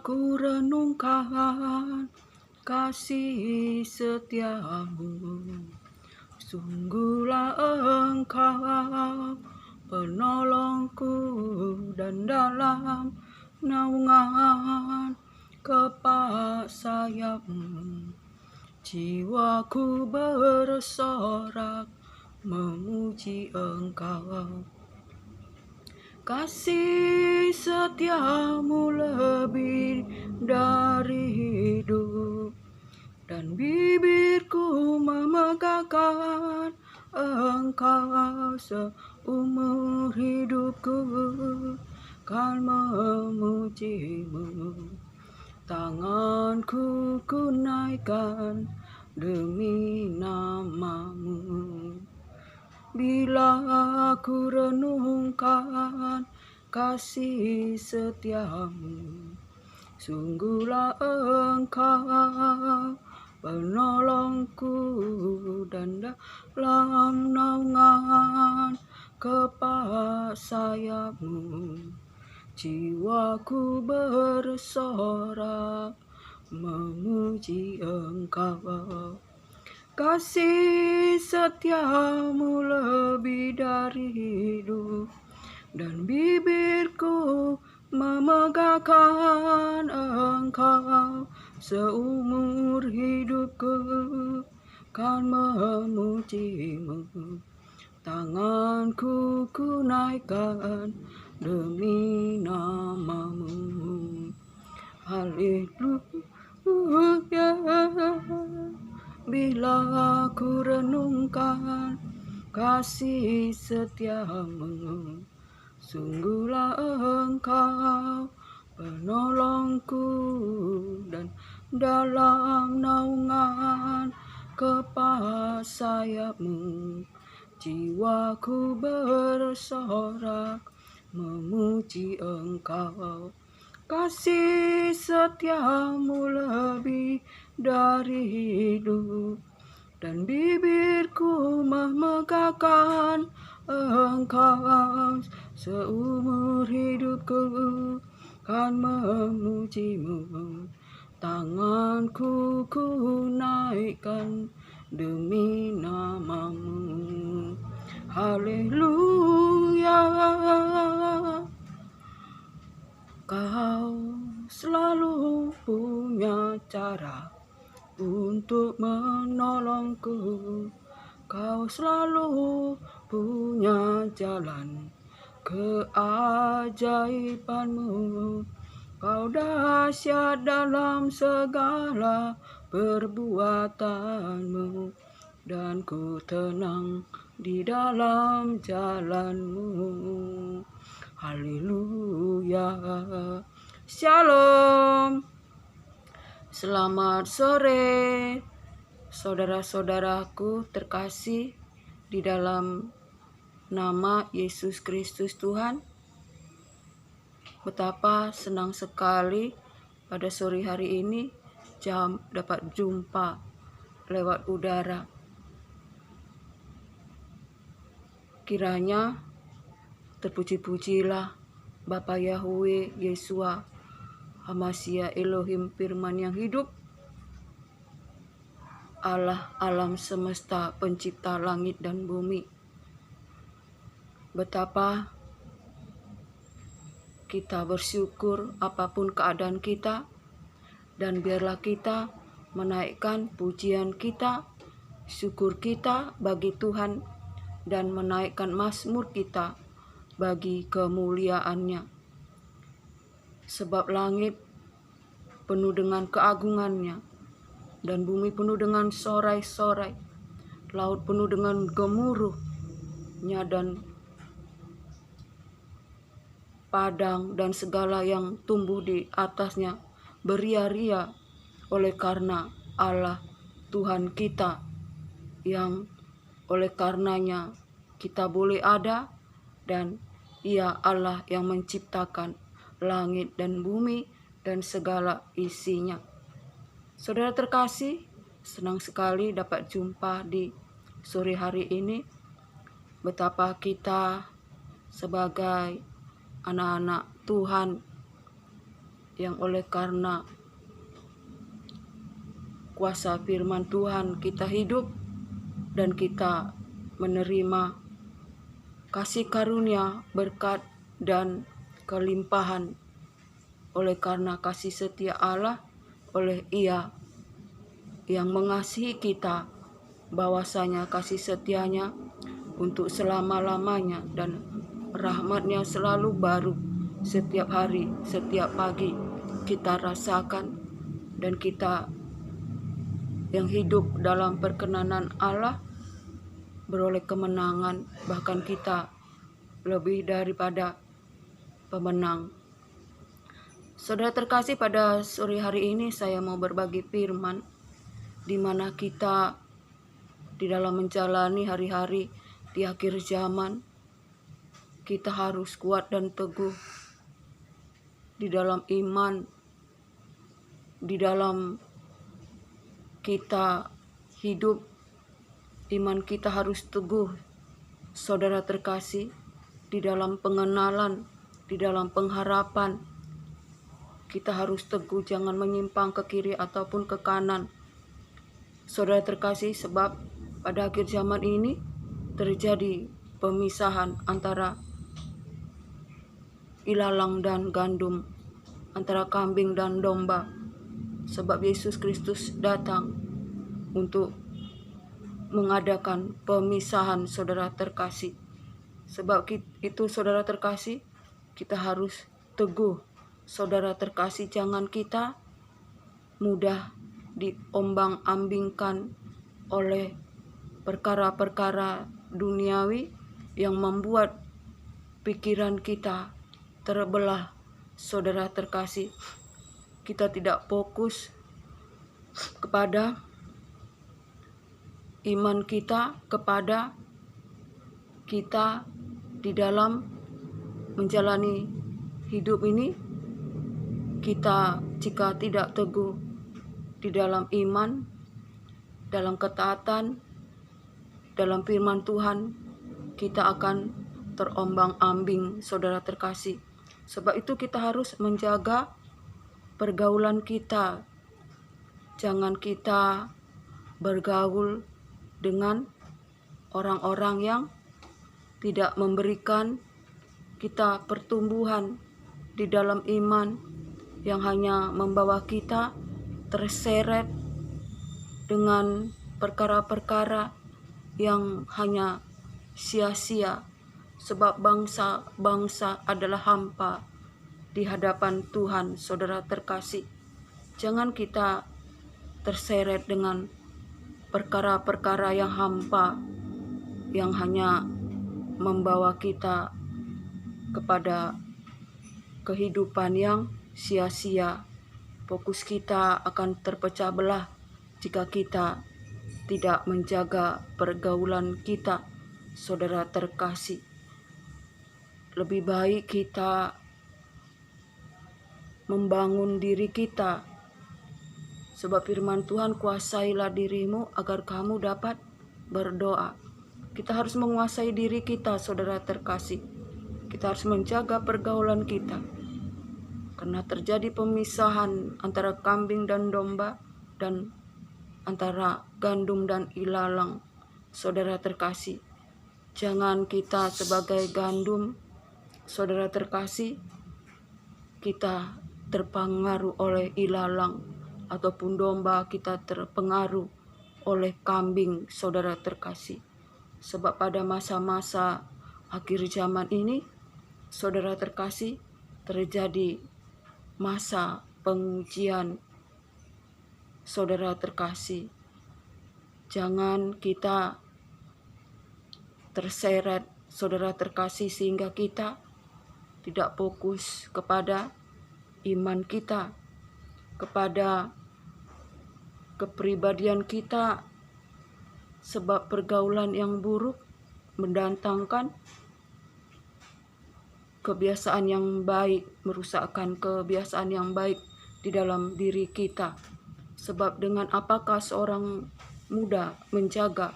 ku renungkan kasih setiamu, sungguhlah Engkau penolongku, dan dalam naungan kepak sayapmu jiwaku bersorak memuji Engkau. Kasih setiamu lebih dari hidup, dan bibirku memegahkan Engkau seumur hidupku, kan memujimu. Tanganku ku naikkan demi namamu. Bila aku renungkan kasih setiamu, sungguhlah Engkau penolongku, dan dalam naungan kepak sayapmu jiwaku bersorak memuji Engkau. Kasih setiamu lebih dari hidup, dan bibirku memegahkan Engkau seumur hidupku, kan memujimu. Tanganku ku naikkan demi namamu. Haleluya. Bila aku renungkan kasih setiamu, sungguhlah Engkau penolongku, dan dalam naungan kepak sayapmu jiwaku bersorak memuji Engkau. Kasih setiamu lebih dari hidup, dan bibirku memegahkan Engkau seumur hidupku, kan memujimu. Tanganku ku naikkan demi namamu. Haleluya. Kau selalu punya cara untuk menolongku. Kau selalu punya jalan keajaibanmu. Kau dahsyat dalam segala perbuatanmu, dan ku tenang di dalam jalanmu. Haleluya. Shalom. Selamat sore, saudara-saudaraku terkasih di dalam nama Yesus Kristus Tuhan. Betapa senang sekali pada sore hari ini dapat jumpa lewat udara. Kiranya terpuji-pujilah Bapa Yahweh Yesua Hamasia Elohim firman yang hidup, Allah alam semesta pencipta langit dan bumi. Betapa kita bersyukur apapun keadaan kita, dan biarlah kita menaikkan pujian kita, syukur kita bagi Tuhan, dan menaikkan mazmur kita bagi kemuliaannya. Sebab langit penuh dengan keagungannya, dan bumi penuh dengan sorai-sorai, laut penuh dengan gemuruhnya, dan padang dan segala yang tumbuh di atasnya beria-ria oleh karena Allah Tuhan kita, yang oleh karenanya kita boleh ada, dan Ia Allah yang menciptakan langit dan bumi dan segala isinya. Saudara terkasih, senang sekali dapat jumpa di sore hari ini. Betapa kita sebagai anak-anak Tuhan yang oleh karena kuasa firman Tuhan kita hidup dan kita menerima kasih karunia, berkat, dan kelimpahan oleh karena kasih setia Allah, oleh Ia yang mengasihi kita, bahwasanya kasih setianya untuk selama-lamanya dan rahmatnya selalu baru setiap hari, setiap pagi kita rasakan, dan kita yang hidup dalam perkenanan Allah beroleh kemenangan, bahkan kita lebih daripada pemenang. Saudara terkasih, pada sore hari ini saya mau berbagi firman di mana kita di dalam menjalani hari-hari di akhir zaman, kita harus kuat dan teguh di dalam iman, di dalam kita hidup. Iman kita harus teguh, saudara terkasih, di dalam pengenalan, di dalam pengharapan. Kita harus teguh, jangan menyimpang ke kiri ataupun ke kanan, saudara terkasih, sebab pada akhir zaman ini terjadi pemisahan antara ilalang dan gandum, antara kambing dan domba, sebab Yesus Kristus datang untuk mengadakan pemisahan, saudara terkasih. Sebab itu, saudara terkasih, kita harus teguh, saudara terkasih. Jangan kita mudah diombang-ambingkan oleh perkara-perkara duniawi yang membuat pikiran kita terbelah, saudara terkasih. Kita tidak fokus kepada iman kita, kepada kita di dalam menjalani hidup ini. Kita jika tidak teguh di dalam iman, dalam ketaatan, dalam firman Tuhan, kita akan terombang-ambing, saudara terkasih. Sebab itu kita harus menjaga pergaulan kita. Jangan kita bergaul dengan orang-orang yang tidak memberikan kita pertumbuhan di dalam iman, yang hanya membawa kita terseret dengan perkara-perkara yang hanya sia-sia. Sebab bangsa-bangsa adalah hampa di hadapan Tuhan, saudara terkasih. Jangan kita terseret dengan perkara-perkara yang hampa, yang hanya membawa kita kepada kehidupan yang sia-sia. Fokus kita akan terpecah belah jika kita tidak menjaga pergaulan kita, saudara terkasih. Lebih baik kita membangun diri kita, sebab firman Tuhan, kuasailah dirimu agar kamu dapat berdoa. Kita harus menguasai diri kita, saudara terkasih. Kita harus menjaga pergaulan kita, karena terjadi pemisahan antara kambing dan domba, dan antara gandum dan ilalang, saudara terkasih. Jangan kita sebagai gandum, saudara terkasih, kita terpengaruh oleh ilalang, ataupun domba kita terpengaruh oleh kambing, saudara terkasih. Sebab pada masa-masa akhir zaman ini, saudara terkasih, terjadi masa pengujian, saudara terkasih. Jangan kita terseret, saudara terkasih, sehingga kita tidak fokus kepada iman kita, kepada kepribadian kita. Sebab pergaulan yang buruk mendatangkan kebiasaan yang baik, merusakkan kebiasaan yang baik di dalam diri kita. Sebab dengan apakah seorang muda menjaga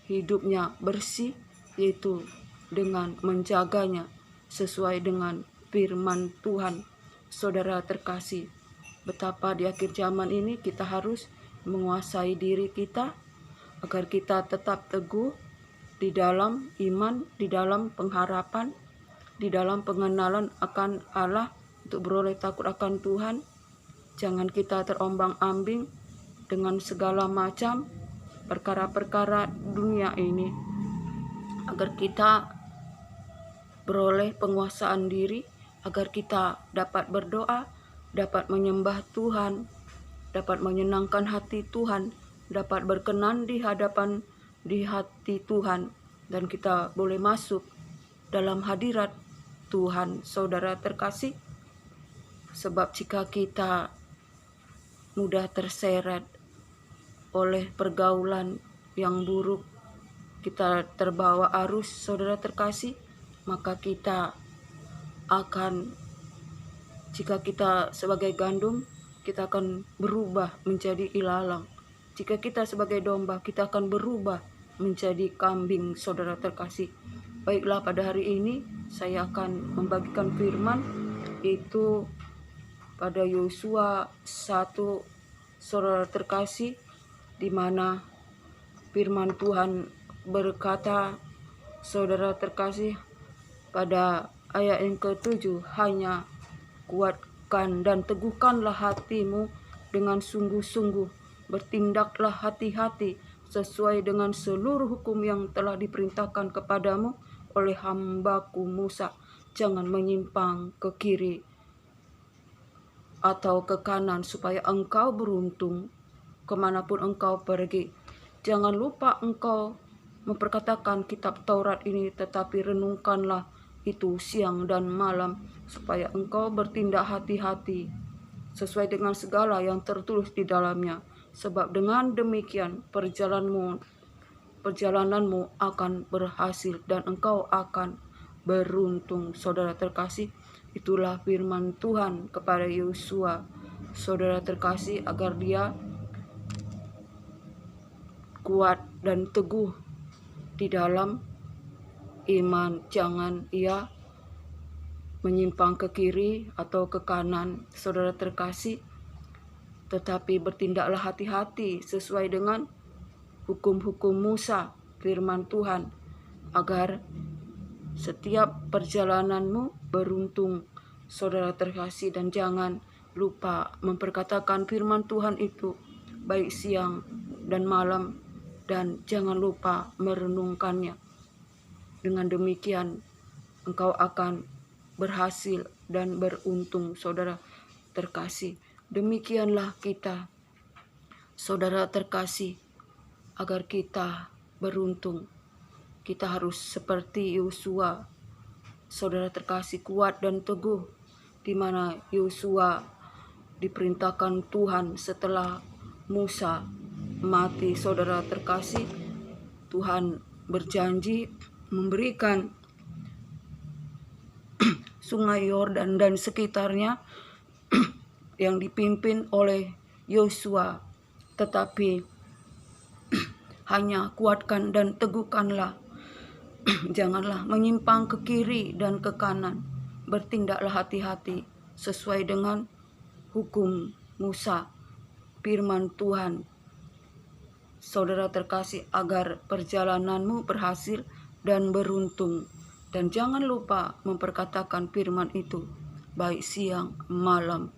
hidupnya bersih, yaitu dengan menjaganya sesuai dengan firman Tuhan. saudara terkasih, betapa di akhir zaman ini kita harus menguasai diri kita agar kita tetap teguh di dalam iman, di dalam pengharapan, di dalam pengenalan akan Allah, untuk beroleh takut akan Tuhan. Jangan kita terombang-ambing dengan segala macam perkara-perkara dunia ini, agar kita beroleh penguasaan diri, agar kita dapat berdoa, dapat menyembah Tuhan, dapat menyenangkan hati Tuhan, dapat berkenan di hati Tuhan, dan kita boleh masuk dalam hadirat Tuhan, saudara terkasih. Sebab jika kita mudah terseret oleh pergaulan yang buruk, kita terbawa arus, saudara terkasih, maka kita akan, jika kita sebagai gandum, kita akan berubah menjadi ilalang. Jika kita sebagai domba, kita akan berubah menjadi kambing, saudara terkasih. Baiklah, pada hari ini saya akan membagikan firman, itu pada Yosua 1, saudara terkasih, di mana firman Tuhan berkata, saudara terkasih, pada ayat yang ke-7, hanya kuatkan dan teguhkanlah hatimu dengan sungguh-sungguh, bertindaklah hati-hati sesuai dengan seluruh hukum yang telah diperintahkan kepadamu oleh hambaku Musa. Jangan menyimpang ke kiri atau ke kanan, supaya engkau beruntung kemanapun engkau pergi. Jangan lupa engkau memperkatakan kitab Taurat ini, tetapi renungkanlah itu siang dan malam, supaya engkau bertindak hati-hati sesuai dengan segala yang tertulis di dalamnya. Sebab dengan demikian perjalananmu akan berhasil dan engkau akan beruntung, saudara terkasih. Itulah firman Tuhan kepada Yosua, saudara terkasih, agar dia kuat dan teguh di dalam iman. Jangan ia menyimpang ke kiri atau ke kanan, saudara terkasih, tetapi bertindaklah hati-hati sesuai dengan hukum-hukum Musa, firman Tuhan, agar setiap perjalananmu beruntung, saudara terkasih. Dan jangan lupa memperkatakan firman Tuhan itu baik siang dan malam, dan jangan lupa merenungkannya. Dengan demikian engkau akan berhasil dan beruntung, saudara terkasih. Demikianlah kita, saudara terkasih, agar kita beruntung. Kita harus seperti Yosua, saudara terkasih, kuat dan teguh, di mana Yosua diperintahkan Tuhan setelah Musa mati, saudara terkasih. Tuhan berjanji memberikan sungai Yordan dan sekitarnya yang dipimpin oleh Yosua, tetapi hanya kuatkan dan teguhkanlah. Janganlah menyimpang ke kiri dan ke kanan. Bertindaklah hati-hati sesuai dengan hukum Musa, firman Tuhan, saudara terkasih, agar perjalananmu berhasil dan beruntung. Dan jangan lupa memperkatakan firman itu baik siang malam,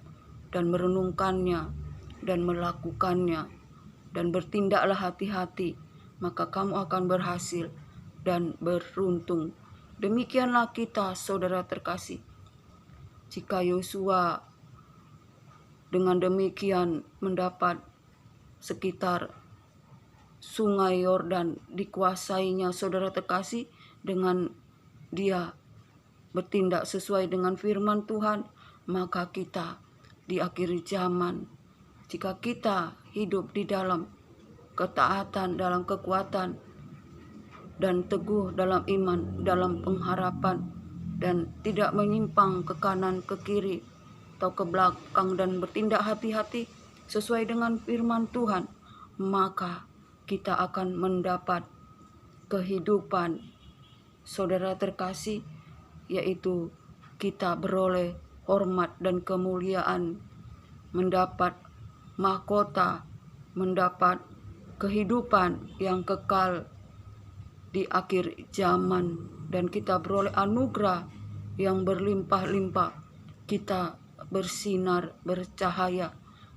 dan merenungkannya dan melakukannya, dan bertindaklah hati-hati, maka kamu akan berhasil dan beruntung. Demikianlah kita, saudara terkasih. Jika Yosua dengan demikian mendapat sekitar sungai Yordan dikuasainya, saudara terkasih, dengan dia bertindak sesuai dengan firman Tuhan, maka kita di akhir zaman, jika kita hidup di dalam ketaatan, dalam kekuatan, dan teguh dalam iman, dalam pengharapan, dan tidak menyimpang ke kanan, ke kiri, atau ke belakang, dan bertindak hati-hati sesuai dengan firman Tuhan, maka kita akan mendapat kehidupan, saudara terkasih, yaitu kita beroleh hormat dan kemuliaan, mendapat mahkota, mendapat kehidupan yang kekal di akhir zaman, dan kita beroleh anugerah yang berlimpah-limpah. Kita bersinar, bercahaya.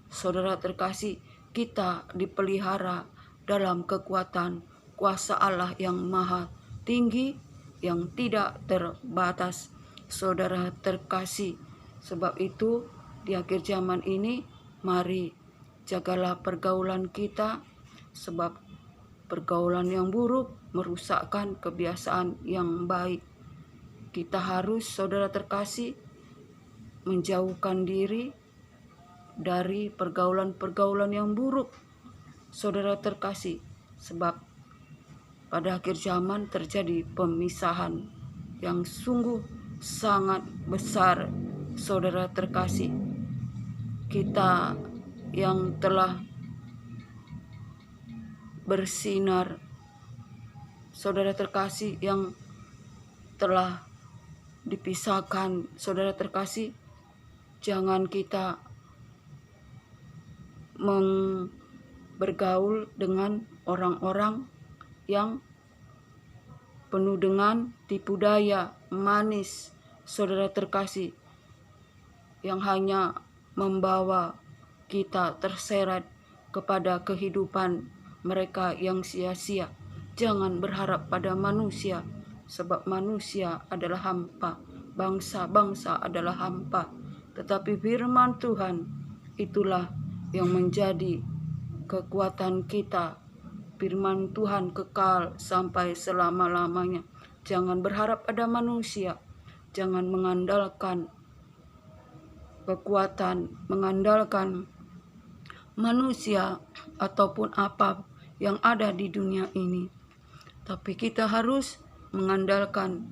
Saudara terkasih, kita dipelihara dalam kekuatan kuasa Allah yang maha tinggi, yang tidak terbatas. Saudara terkasih, sebab itu di akhir zaman ini, mari jagalah pergaulan kita, sebab pergaulan yang buruk merusakkan kebiasaan yang baik. Kita harus, saudara terkasih, menjauhkan diri dari pergaulan-pergaulan yang buruk, saudara terkasih, sebab pada akhir zaman terjadi pemisahan yang sungguh sangat besar, saudara terkasih. Kita yang telah bersinar, saudara terkasih, yang telah dipisahkan, saudara terkasih, jangan kita bergaul dengan orang-orang yang penuh dengan tipu daya, manis, saudara terkasih, yang hanya membawa kita terseret kepada kehidupan mereka yang sia-sia. Jangan berharap pada manusia, sebab manusia adalah hampa, bangsa-bangsa adalah hampa. Tetapi firman Tuhan itulah yang menjadi kekuatan kita. Firman Tuhan kekal sampai selama-lamanya. Jangan berharap pada manusia, jangan mengandalkan kekuatan, mengandalkan manusia ataupun apa yang ada di dunia ini. Tapi kita harus mengandalkan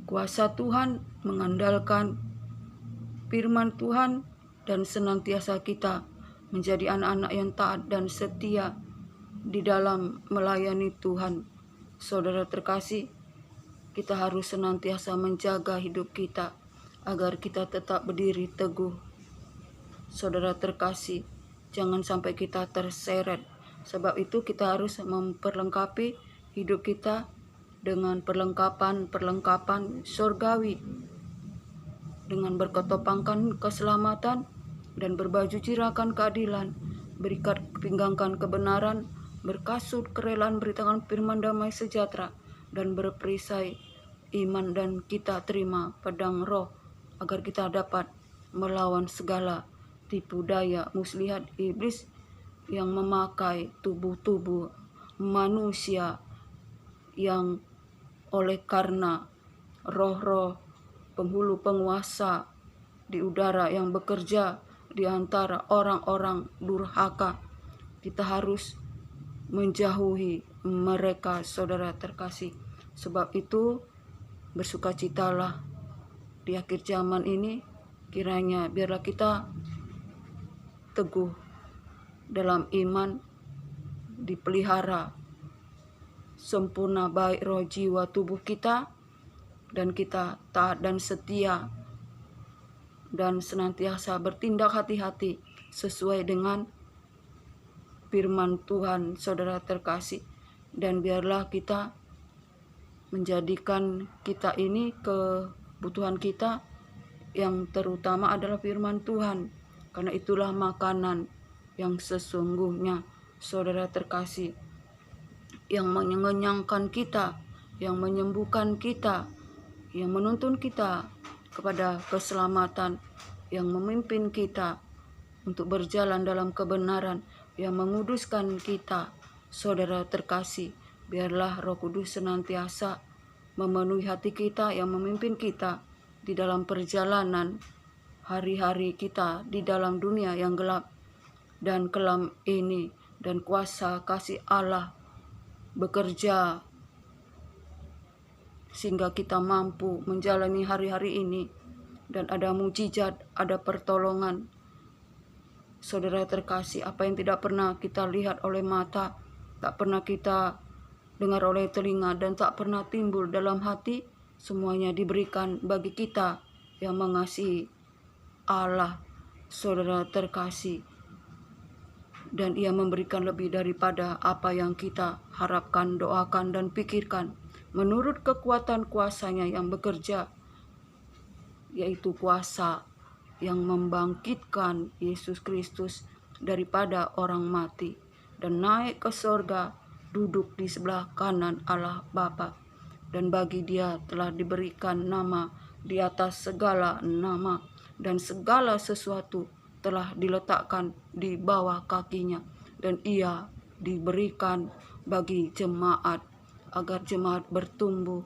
kuasa Tuhan, mengandalkan firman Tuhan, dan senantiasa kita menjadi anak-anak yang taat dan setia di dalam melayani Tuhan. Saudara terkasih, kita harus senantiasa menjaga hidup kita agar kita tetap berdiri teguh. Saudara terkasih, jangan sampai kita terseret. Sebab itu kita harus memperlengkapi hidup kita dengan perlengkapan surgawi, dengan berketopangkan keselamatan dan berbaju jirakan keadilan, berikat pinggangkan kebenaran, berkasut kerelaan, beritakan firman damai sejahtera, dan berperisai iman, dan kita terima pedang roh agar kita dapat melawan segala tipu daya muslihat iblis yang memakai tubuh-tubuh manusia, yang oleh karena roh-roh penghulu penguasa di udara yang bekerja di antara orang-orang durhaka. Kita harus menjauhi mereka, saudara terkasih. Sebab itu bersukacitalah di akhir zaman ini. Kiranya biarlah kita teguh dalam iman, dipelihara sempurna baik roh, jiwa, tubuh kita, dan kita taat dan setia dan senantiasa bertindak hati-hati sesuai dengan firman Tuhan, saudara terkasih. Dan biarlah kita menjadikan kita ini, kebutuhan kita yang terutama adalah firman Tuhan, karena itulah makanan yang sesungguhnya, saudara terkasih, yang mengenyangkan kita, yang menyembuhkan kita, yang menuntun kita kepada keselamatan, yang memimpin kita untuk berjalan dalam kebenaran, yang menguduskan kita, saudara terkasih. Biarlah Roh Kudus senantiasa memenuhi hati kita, yang memimpin kita di dalam perjalanan hari-hari kita di dalam dunia yang gelap dan kelam ini, dan kuasa kasih Allah bekerja sehingga kita mampu menjalani hari-hari ini, dan ada mujizat, ada pertolongan. Saudara terkasih, apa yang tidak pernah kita lihat oleh mata, tak pernah kita dengar oleh telinga, dan tak pernah timbul dalam hati, semuanya diberikan bagi kita yang mengasihi Allah, saudara terkasih, dan Ia memberikan lebih daripada apa yang kita harapkan, doakan, dan pikirkan, menurut kekuatan kuasa-Nya yang bekerja, yaitu kuasa yang membangkitkan Yesus Kristus daripada orang mati dan naik ke sorga, duduk di sebelah kanan Allah Bapa. Dan bagi Dia telah diberikan nama di atas segala nama, dan segala sesuatu telah diletakkan di bawah kakinya, dan Ia diberikan bagi jemaat, agar jemaat bertumbuh,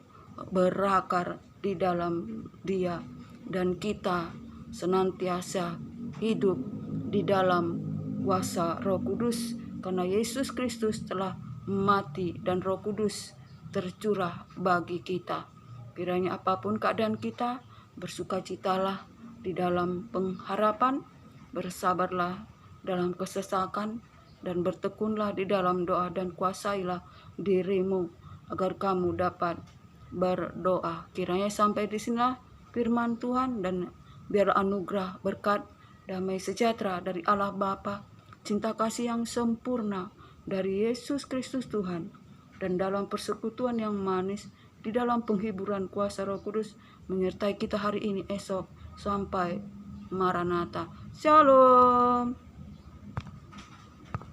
berakar di dalam Dia, dan kita senantiasa hidup di dalam kuasa Roh Kudus, karena Yesus Kristus telah mati dan Roh Kudus tercurah bagi kita. Kiranya apapun keadaan kita, bersukacitalah di dalam pengharapan, bersabarlah dalam kesesakan, dan bertekunlah di dalam doa, dan kuasailah dirimu agar kamu dapat berdoa. Kiranya sampai di sinilah firman Tuhan, dan biar anugerah, berkat, damai sejahtera dari Allah Bapa, cinta kasih yang sempurna dari Yesus Kristus Tuhan, dan dalam persekutuan yang manis di dalam penghiburan kuasa Roh Kudus menyertai kita hari ini, esok, sampai Maranatha. Shalom.